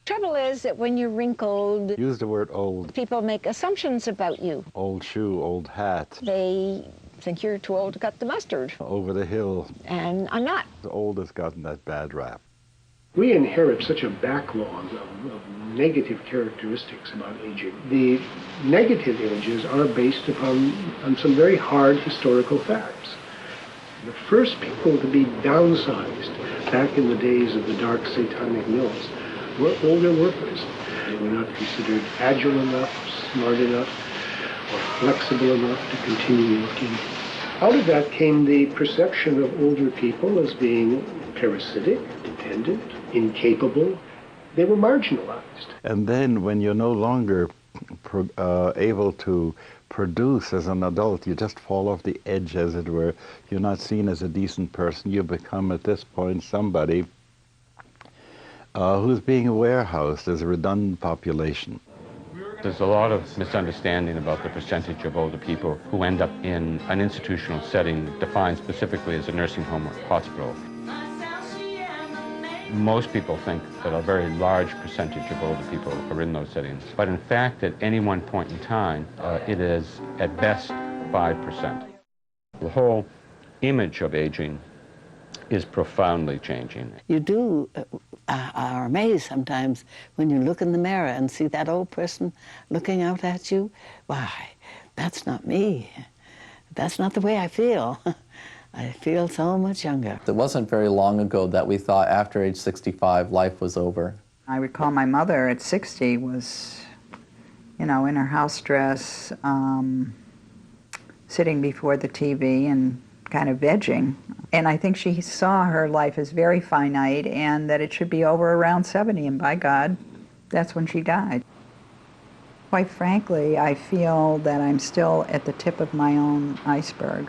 Trouble is that when you're wrinkled, Use the word old. people make assumptions about you. Old shoe, old hat. They think you're too old to cut the mustard. Over the hill. And I'm not. The old has gotten that bad rap. We inherit such a backlog of negative characteristics about aging. The negative images are based on some very hard historical facts. The first people to be downsized back in the days of the dark satanic mills were older workers. They were not considered agile enough, smart enough, or flexible enough to continue working. Out of that came the perception of older people as being parasitic, dependent, incapable. They were marginalized. And then when you're no longer able to produce as an adult, you just fall off the edge, as it were. You're not seen as a decent person. You become, at this point, somebody who's being warehoused as a redundant population. There's a lot of misunderstanding about the percentage of older people who end up in an institutional setting defined specifically as a nursing home or hospital. Most people think that a very large percentage of older people are in those settings. But in fact, at any one point in time, it is at best 5%. The whole image of aging is profoundly changing. You do are amazed sometimes when you look in the mirror and see that old person looking out at you. Why, that's not me. That's not the way I feel. I feel so much younger. It wasn't very long ago that we thought after age 65 life was over. I recall my mother at 60 was, you know, in her house dress, sitting before the TV and kind of vegging. And I think she saw her life as very finite and that it should be over around 70, and by God, that's when she died. Quite frankly, I feel that I'm still at the tip of my own iceberg,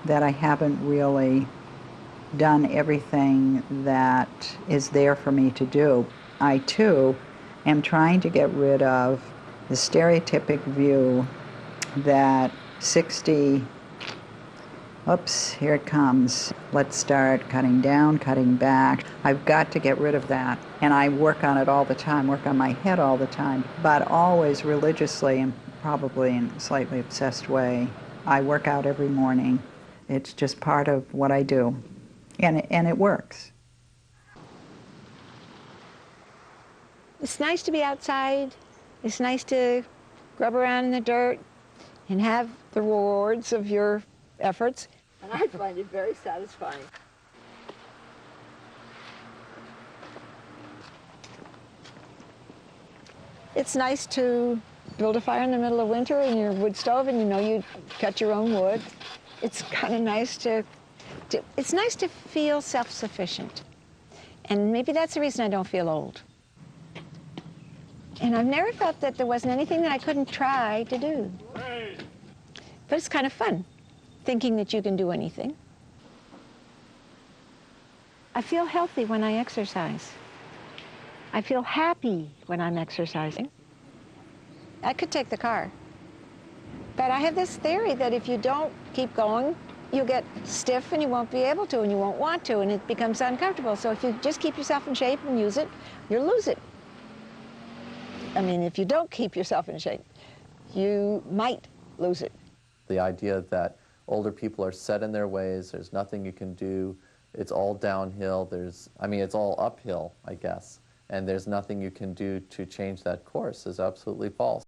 that I haven't really done everything that is there for me to do. I, too, am trying to get rid of the stereotypic view that 60, oops, here it comes. Let's start cutting down, cutting back. I've got to get rid of that. And I work on it all the time, work on my head all the time, but always religiously and probably in a slightly obsessed way. I work out every morning. It's just part of what I do, and it works. It's nice to be outside. It's nice to grub around in the dirt and have the rewards of your efforts. And I find it very satisfying. It's nice to build a fire in the middle of winter in your wood stove and you know you cut your own wood. It's kind of nice it's nice to feel self-sufficient. And maybe that's the reason I don't feel old. And I've never felt that there wasn't anything that I couldn't try to do. But it's kind of fun, thinking that you can do anything. I feel healthy when I exercise. I feel happy when I'm exercising. I could take the car. But I have this theory that if you don't keep going, you'll get stiff and you won't be able to and you won't want to and it becomes uncomfortable. So if you just keep yourself in shape and use it, you'll lose it. I mean, if you don't keep yourself in shape, you might lose it. The idea that older people are set in their ways, there's nothing you can do, it's all downhill, it's all uphill, I guess, and there's nothing you can do to change that course is absolutely false.